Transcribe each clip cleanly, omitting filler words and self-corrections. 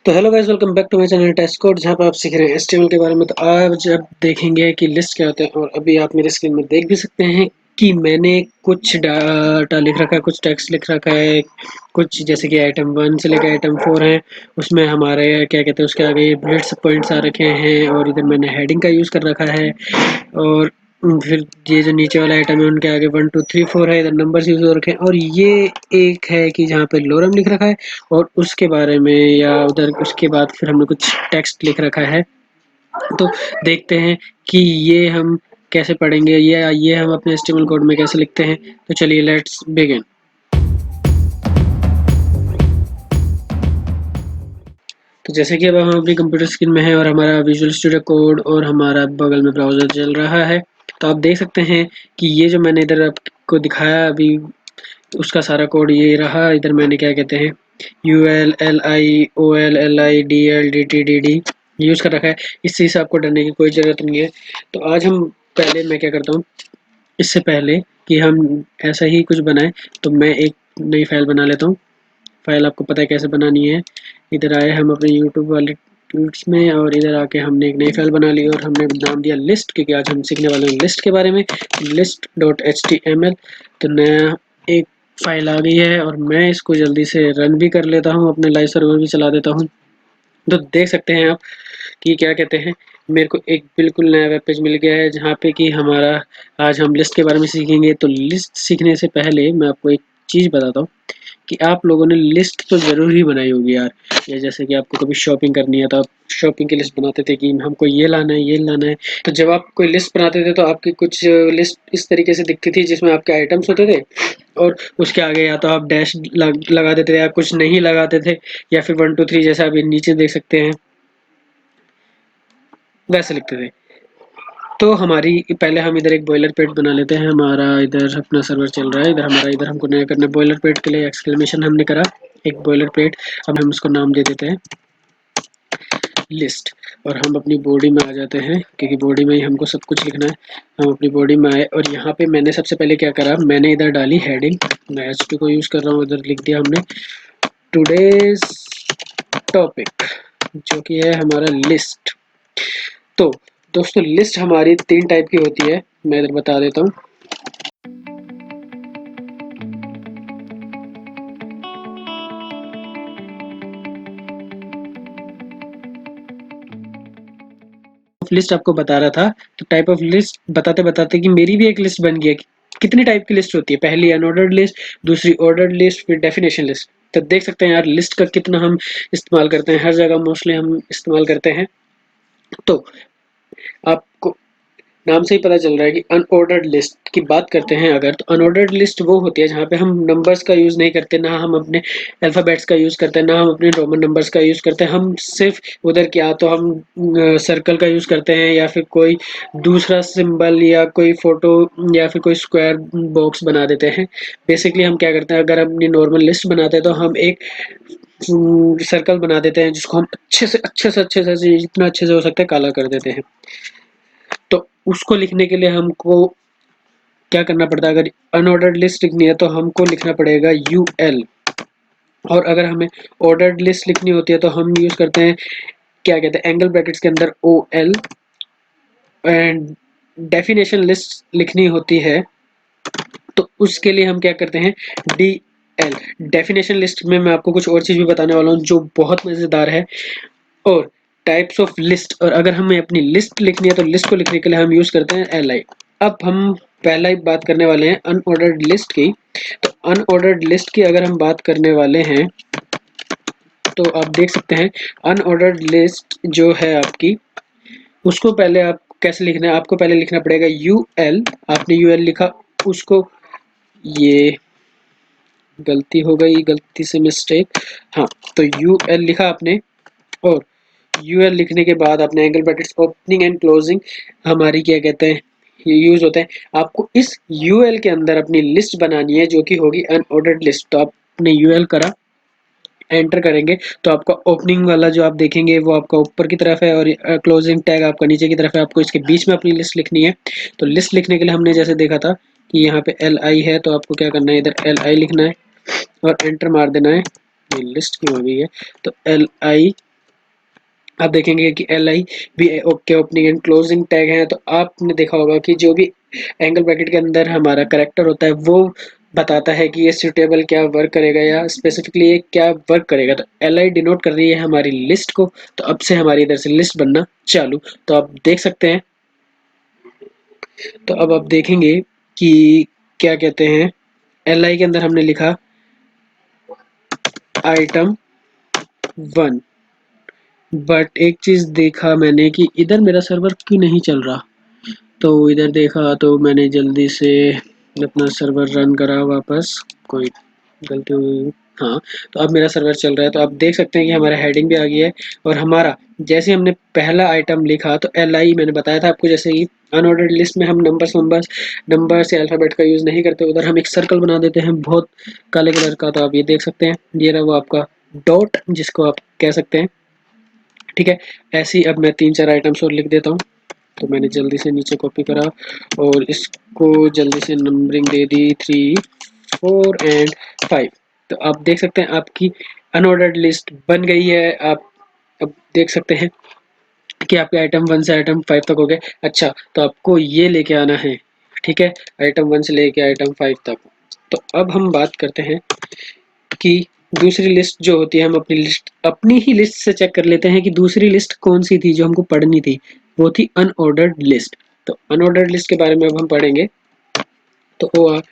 तो hello guys, welcome back to my channel test code, जहाँ पर आप सीख रहे हैं एचटीएमएल के बारे में। तो आज आप देखेंगे कि लिस्ट क्या होते हैं। और अभी आप मेरे स्क्रीन में देख भी सकते हैं कि मैंने कुछ डाटा लिख रखा है, कुछ टेक्स्ट लिख रखा है, कुछ जैसे कि आइटम 1 से लेकर आइटम 4 है। उसमें हमारे क्या कहते हैं, उसके आगे बुलेट्स पॉइंट्स आ रखे हैं और इधर मैंने हेडिंग का यूज़ कर रखा है। और फिर ये जो नीचे वाला आइटम है उनके आगे 1 2 3 4 है, इधर नंबर्स यूज हो रखे हैं। और ये एक है कि जहाँ पे लोरम लिख रखा है और उसके बारे में या उधर उसके बाद फिर हमने कुछ टेक्स्ट लिख रखा है। तो देखते हैं कि ये हम कैसे पढ़ेंगे, ये हम अपने एचटीएमएल कोड में कैसे लिखते हैं। तो चलिए लेट्स बिगिन। तो जैसे कि अब हम अपनी कंप्यूटर स्क्रीन में हैं और हमारा विजुअल स्टूडियो कोड और हमारा बगल में ब्राउज़र चल रहा है। तो आप देख सकते हैं कि ये जो मैंने इधर आपको दिखाया अभी, उसका सारा कोड ये रहा। इधर मैंने क्या कहते हैं UL LI OL LI DL DT DD use कर रखा है। इस चीज़ से आपको डरने की कोई ज़रूरत नहीं है। तो आज हम पहले मैं क्या करता हूँ, इससे पहले कि हम ऐसा ही कुछ बनाएं तो मैं एक नई फाइल बना लेता हूँ। फाइल आपको पता है कैसे बनानी है। इधर आए हम अपने यूट्यूब वाले टूल्स में और इधर आके हमने एक नई फाइल बना ली और हमने नाम दिया लिस्ट, क्योंकि आज हम सीखने वाले हैं लिस्ट के बारे में। list.html। तो नया एक फाइल आ गई है और मैं इसको जल्दी से रन भी कर लेता हूँ, अपने लाइव सर्वर भी चला देता हूँ। तो देख सकते हैं आप कि क्या कहते हैं, मेरे को एक बिल्कुल नया वेब पेज मिल गया है जहाँ पे कि हमारा आज हम लिस्ट के बारे में सीखेंगे। तो लिस्ट सीखने से पहले मैं आपको एक चीज़ बताता हूँ कि आप लोगों ने लिस्ट तो ज़रूर ही बनाई होगी यार। या जैसे कि आपको कभी शॉपिंग करनी है तो आप शॉपिंग की लिस्ट बनाते थे कि हमको ये लाना है, ये लाना है। तो जब आप कोई लिस्ट बनाते थे तो आपकी कुछ लिस्ट इस तरीके से दिखती थी जिसमें आपके आइटम्स होते थे और उसके आगे या तो आप डैश लगा देते थे या कुछ नहीं लगाते थे, या फिर 1 2 3 जैसा आप नीचे देख सकते हैं वैसे लिखते थे। तो हमारी पहले हम इधर एक बॉयलर पेट बना लेते हैं। हमारा इधर अपना सर्वर चल रहा है, इधर हमको नया करना है। बॉयलर पेट के लिए एक्सक्लेमेशन हमने करा एक बॉयलर पेट। अब हम इसको नाम दे देते हैं लिस्ट। और हम अपनी बॉडी में आ जाते हैं क्योंकि बॉडी में ही हमको सब कुछ लिखना है। हम अपनी बॉडी में आए और यहाँ पे मैंने सबसे पहले क्या करा, मैंने इधर डाली हेडिंग। मैं HP को यूज़ कर रहा हूँ, इधर लिख दिया हमने टुडेज टॉपिक, जो कि है हमारा लिस्ट। तो दोस्तों लिस्ट हमारी 3 टाइप की होती है, मैं इधर बता देता हूँ। लिस्ट आपको बता रहा था, तो टाइप ऑफ लिस्ट बताते बताते कि मेरी भी एक लिस्ट बन गई है। कितनी टाइप की लिस्ट होती है, पहली अनऑर्डर्ड लिस्ट, दूसरी ऑर्डर्ड लिस्ट, फिर डेफिनेशन लिस्ट। तो देख सकते हैं यार लिस्ट का कितना हम इस्तेमाल करते हैं, हर जगह मोस्टली हम इस्तेमाल करते हैं। तो आपको नाम से ही पता चल रहा है कि अनऑर्डर्ड लिस्ट की बात करते हैं अगर, तो अनऑर्डर्ड लिस्ट वो होती है जहाँ पे हम नंबर्स का यूज़ नहीं करते, ना हम अपने अल्फ़ाबेट्स का यूज़ करते हैं, ना हम अपने रोमन नंबर्स का यूज़ करते हैं। हम सिर्फ उधर क्या तो हम सर्कल का यूज़ करते हैं या फिर कोई दूसरा सिंबल या कोई फोटो या फिर कोई स्क्वायर बॉक्स बना देते हैं। बेसिकली हम क्या करते हैं, अगर हम अपनी नॉर्मल लिस्ट बनाते हैं तो हम एक सर्कल बना देते हैं जिसको हम अच्छे से जितना अच्छे से हो सकता है काला कर देते हैं। तो उसको लिखने के लिए हमको क्या करना पड़ता है, अगर अनऑर्डर्ड लिस्ट लिखनी है तो हमको लिखना पड़ेगा UL। और अगर हमें ऑर्डर्ड लिस्ट लिखनी होती है तो हम यूज करते हैं क्या कहते हैं एंगल ब्रैकेट्स के अंदर OL। एंड डेफिनेशन लिस्ट लिखनी होती है तो उसके लिए हम क्या करते हैं DL। डेफिनेशन लिस्ट में मैं आपको कुछ और चीज भी बताने वाला हूँ जो बहुत मजेदार है। और टाइप्स ऑफ लिस्ट, और अगर हमें अपनी लिस्ट लिखनी है तो लिस्ट को लिखने के लिए हम यूज करते हैं LI। अब हम पहला ही बात करने वाले हैं अनऑर्डर्ड लिस्ट की। तो अनऑर्डर्ड लिस्ट की अगर हम बात करने वाले हैं तो आप देख सकते हैं अनऑर्डर्ड लिस्ट जो है आपकी, उसको पहले आप कैसे लिखना है, आपको पहले लिखना पड़ेगा UL। आपने UL लिखा, उसको ये गलती हो गई, गलती से मिस्टेक। हाँ, तो UL लिखा आपने और UL लिखने के बाद आपने angle brackets opening and closing हमारी क्या कहते हैं ये यूज होते हैं। आपको इस UL के अंदर अपनी लिस्ट बनानी है जो कि होगी अनऑर्डर्ड लिस्ट। तो आपने UL करा, एंटर करेंगे तो आपका ओपनिंग वाला जो आप देखेंगे वो आपका ऊपर की तरफ है और क्लोजिंग टैग आपका नीचे की तरफ है। आपको इसके बीच में अपनी लिस्ट लिखनी है। तो लिस्ट लिखने के लिए हमने जैसे देखा था कि यहाँ पे LI है, तो आपको क्या करना है, इधर LI लिखना है और एंटर मार देना है। ये लिस्ट क्यों आ गई है, तो LI आप देखेंगे कि एल आई भी okay opening and closing tag है। तो आपने देखा होगा कि जो भी एंगल ब्रैकेट के अंदर हमारा करेक्टर होता है वो बताता है कि ये सुटेबल क्या वर्क करेगा या स्पेसिफिकली ये क्या वर्क करेगा। तो एल आई डिनोट कर रही है हमारी लिस्ट को। तो अब से हमारी इधर से लिस्ट बनना चालू। तो आप देख सकते हैं। तो अब आप देखेंगे कि क्या कहते हैं, एल आई के अंदर हमने लिखा आइटम 1, बट एक चीज देखा मैंने कि इधर मेरा सर्वर क्यों नहीं चल रहा। तो इधर देखा तो मैंने जल्दी से अपना सर्वर रन करा वापस, कोई गलती हुई। हाँ, तो अब मेरा सर्वर चल रहा है। तो आप देख सकते हैं कि हमारा हेडिंग भी आ गया है और हमारा जैसे हमने पहला आइटम लिखा तो एल आई मैंने बताया था आपको, जैसे कि अनऑर्डर्ड लिस्ट में हम नंबर से अल्फ़ाबेट का यूज़ नहीं करते, उधर हम एक सर्कल बना देते हैं बहुत काले कलर का। तो आप ये देख सकते हैं, ये रहा वो आपका डॉट जिसको आप कह सकते हैं। ठीक है, ऐसे ही अब मैं 3-4 आइटम्स और लिख देता हूँ। तो मैंने जल्दी से नीचे कॉपी करा और इसको जल्दी से नंबरिंग दे दी 3, 4 एंड 5। तो आप देख सकते हैं आपकी अनऑर्डर्ड लिस्ट बन गई है। आप अब देख सकते हैं कि आपके आइटम 1 से आइटम 5 तक हो गए। अच्छा, तो आपको ये लेके आना है। ठीक है, आइटम 1 से लेके आइटम 5 तक। तो अब हम बात करते हैं कि दूसरी लिस्ट जो होती है, हम अपनी ही लिस्ट से चेक कर लेते हैं कि दूसरी लिस्ट कौन सी थी जो हमको पढ़नी थी। वो थी अनऑर्डर्ड लिस्ट। तो अनऑर्डर्ड लिस्ट के बारे में अब हम पढ़ेंगे। तो ओ आर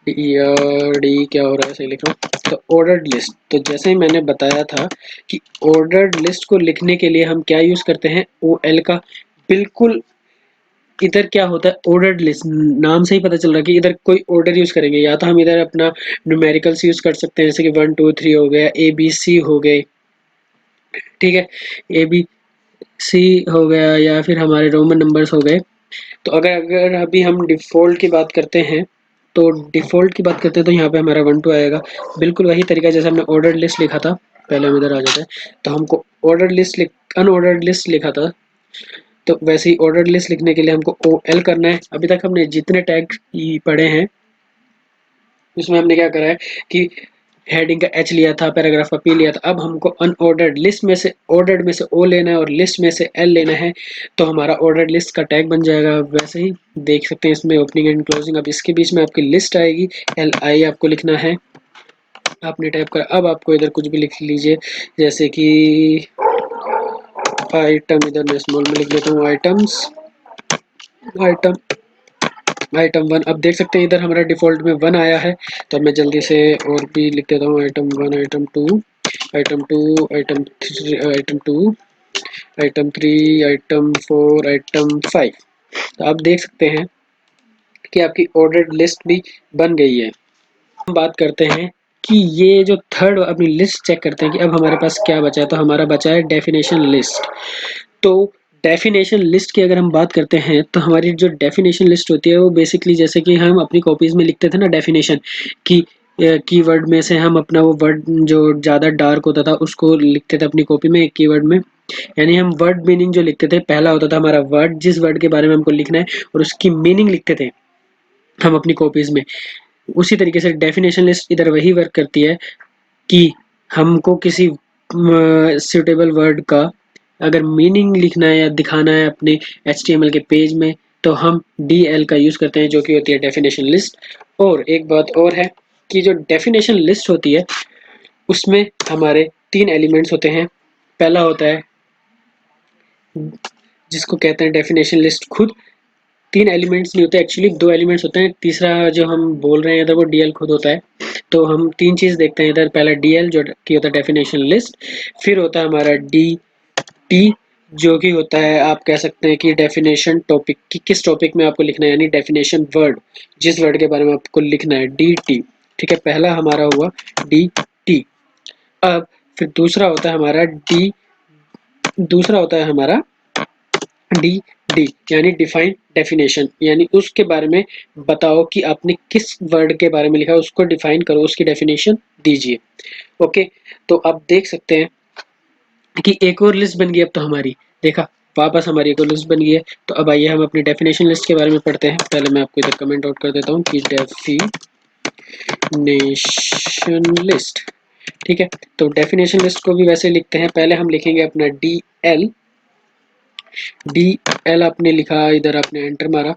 डी क्या हो रहा है, सही लिख रहा हूँ। तो ऑर्डर्ड लिस्ट, तो जैसे ही मैंने बताया था कि ऑर्डर्ड लिस्ट को लिखने के लिए हम क्या यूज करते हैं, ओ एल का। बिल्कुल, इधर क्या होता है, ऑर्डर्ड लिस्ट नाम से ही पता चल रहा है कि इधर कोई ऑर्डर यूज करेंगे। या तो हम इधर अपना न्यूमेरिकल्स यूज कर सकते हैं, जैसे कि 1 2 3 हो गया, ए बी सी हो गए। ठीक है, ए बी सी हो गया या फिर हमारे रोमन नंबर्स हो गए। तो अगर अगर अभी हम डिफ़ॉल्ट की बात करते हैं, तो डिफ़ॉल्ट की बात करते हैं तो यहाँ पे हमारा 1 2 आएगा। बिल्कुल वही तरीका जैसे हमने ऑर्डर्ड लिस्ट लिखा था। पहले हम इधर आ जाते हैं। तो हमको ऑर्डर्ड लिस्ट अनऑर्डर्ड लिस्ट लिखा था। तो वैसे ही ऑर्डर्ड लिस्ट लिखने के लिए हमको ओ एल करना है। अभी तक हमने जितने टैग पढ़े हैं उसमें हमने क्या करा है कि हेडिंग का एच लिया था, पैराग्राफ का पी लिया था। अब हमको अनऑर्डर्ड लिस्ट में से ऑर्डर्ड में से ओ लेना है और लिस्ट में से एल लेना है। तो हमारा ऑर्डर्ड लिस्ट का टैग बन जाएगा। वैसे ही देख सकते हैं इसमें ओपनिंग एंड क्लोजिंग। अब इसके बीच में आपकी लिस्ट आएगी, एल आई आपको लिखना है। आपने टाइप करा, अब आपको इधर कुछ भी लिख लीजिए, जैसे कि आइटम, इधर मैं स्मॉल में लिख लेता हूँ आइटम्स, आइटम आइटम 1। अब देख सकते हैं इधर हमारा डिफॉल्ट में 1 आया है। तो मैं जल्दी से और भी लिख देता हूँ, item 1, item 2, item 2, item 3, item 2, item 3, item 4, item 5। तो आप देख सकते हैं कि आपकी ऑर्डर्ड लिस्ट भी बन गई है। हम बात करते हैं कि ये जो थर्ड अपनी लिस्ट चेक करते हैं कि अब हमारे पास क्या बचा है। तो हमारा बचा है डेफिनेशन लिस्ट। तो डेफिनेशन लिस्ट की अगर हम बात करते हैं तो हमारी जो डेफिनेशन लिस्ट होती है वो बेसिकली जैसे कि हम अपनी कॉपीज में लिखते थे ना डेफिनेशन की, कीवर्ड में से हम अपना वो वर्ड जो ज़्यादा डार्क होता था उसको लिखते थे अपनी कॉपी में एक कीवर्ड में। यानी हम वर्ड मीनिंग जो लिखते थे, पहला होता था हमारा वर्ड, जिस वर्ड के बारे में हमको लिखना है और उसकी मीनिंग लिखते थे हम अपनी कॉपीज में। उसी तरीके से डेफिनेशन लिस्ट इधर वही वर्क करती है कि हमको किसी सुटेबल वर्ड का अगर मीनिंग लिखना है या दिखाना है अपने HTML के पेज में, तो हम DL का यूज़ करते हैं, जो कि होती है डेफिनेशन लिस्ट। और एक बात और है कि जो डेफिनेशन लिस्ट होती है उसमें हमारे 3 एलिमेंट्स होते हैं। पहला होता है जिसको कहते हैं डेफिनेशन लिस्ट खुद। 3 एलिमेंट्स नहीं होते एक्चुअली, 2 एलिमेंट्स होते हैं। तीसरा जो हम बोल रहे हैं इधर वो DL खुद होता है। तो हम 3 चीज़ देखते हैं इधर। पहला DL जो कि होता है डेफिनेशन लिस्ट, फिर होता है हमारा DT जो कि होता है, आप कह सकते हैं कि डेफिनेशन टॉपिक, कि किस टॉपिक में आपको लिखना है, यानी डेफिनेशन वर्ड, जिस वर्ड के बारे में आपको लिखना है, DT। ठीक है, पहला हमारा हुआ DT। अब फिर दूसरा होता है हमारा डी डी, यानी डिफाइन डेफिनेशन, यानी उसके बारे में बताओ कि आपने किस वर्ड के बारे में लिखा है, उसको डिफाइन करो, उसकी डेफिनेशन दीजिए। ओके, तो आप देख सकते हैं कि एक और लिस्ट बन गई अब तो हमारी। देखा, वापस हमारी एक और लिस्ट बन गई है। तो अब आइए हम अपनी डेफिनेशन लिस्ट के बारे में पढ़ते हैं। पहले मैं आपको इधर कमेंट आउट कर देता हूँ कि डेफिनेशन लिस्ट, ठीक है, तो डेफिनेशन लिस्ट को भी वैसे लिखते हैं। पहले हम लिखेंगे अपना डी एल आपने लिखा, इधर आपने एंटर मारा।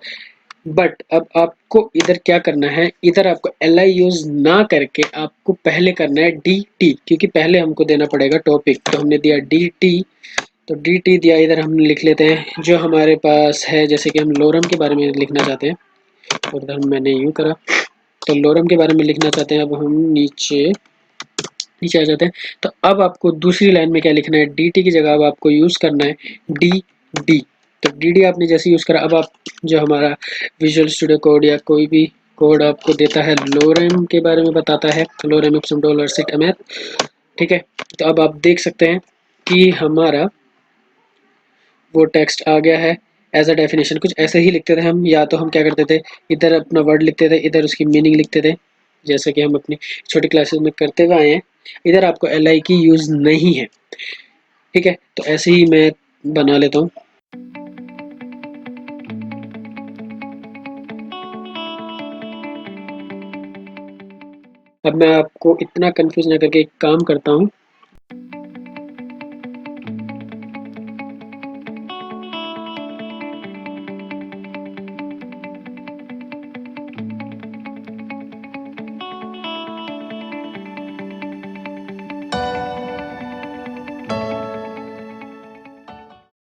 बट अब आपको इधर क्या करना है, इधर आपको एल आई यूज ना करके आपको पहले करना है डी टी, क्योंकि पहले हमको देना पड़ेगा टॉपिक। तो हमने दिया डी टी, तो डी टी दिया, इधर हम लिख लेते हैं जो हमारे पास है। जैसे कि हम लोरम के बारे में लिखना चाहते हैं, तो इधर मैंने यूं करा, तो लोरम के बारे में लिखना चाहते हैं। अब हम नीचे नीचे आ जाते हैं। तो अब आपको दूसरी लाइन में क्या लिखना है, डी टी की जगह अब आपको यूज करना है डी डी। तो डी डी आपने जैसे यूज करा, अब आप जो हमारा विजुअल स्टूडियो कोड या कोई भी कोड आपको देता है, लोरेम के बारे में बताता है, लोरेम इप्सम डॉलर सिट अमैथ, ठीक है। तो अब आप देख सकते हैं कि हमारा वो टेक्स्ट आ गया है एज अ डेफिनेशन। कुछ ऐसे ही लिखते थे हम, या तो हम क्या करते थे, इधर अपना वर्ड लिखते थे, इधर उसकी मीनिंग लिखते थे, जैसे कि हम अपनी छोटी क्लासेस में करते हुए आए हैं। इधर आपको एल आई की यूज नहीं है, ठीक है। तो ऐसे ही मैं बना लेता हूँ। अब मैं आपको इतना कंफ्यूज ना करके एक काम करता हूँ,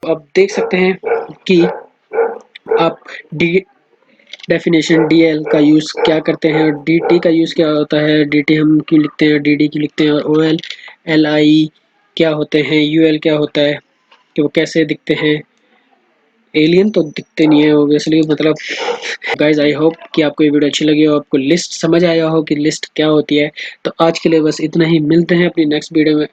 अब देख सकते हैं कि आप डी डेफिनेशन डी एल का यूज़ क्या करते हैं, और डी टी का यूज़ क्या होता है, डी टी हम क्यों लिखते हैं, डी डी क्यों लिखते हैं, और ओ एल एल आई क्या होते हैं, यू एल क्या होता है, कि वो कैसे दिखते हैं। एलियन तो दिखते नहीं है ऑब्वियसली, मतलब। गाइज आई होप कि आपको ये वीडियो अच्छी लगी हो, आपको लिस्ट समझ आया हो कि लिस्ट क्या होती है। तो आज के लिए बस इतना ही, मिलते हैं अपनी नेक्स्ट वीडियो में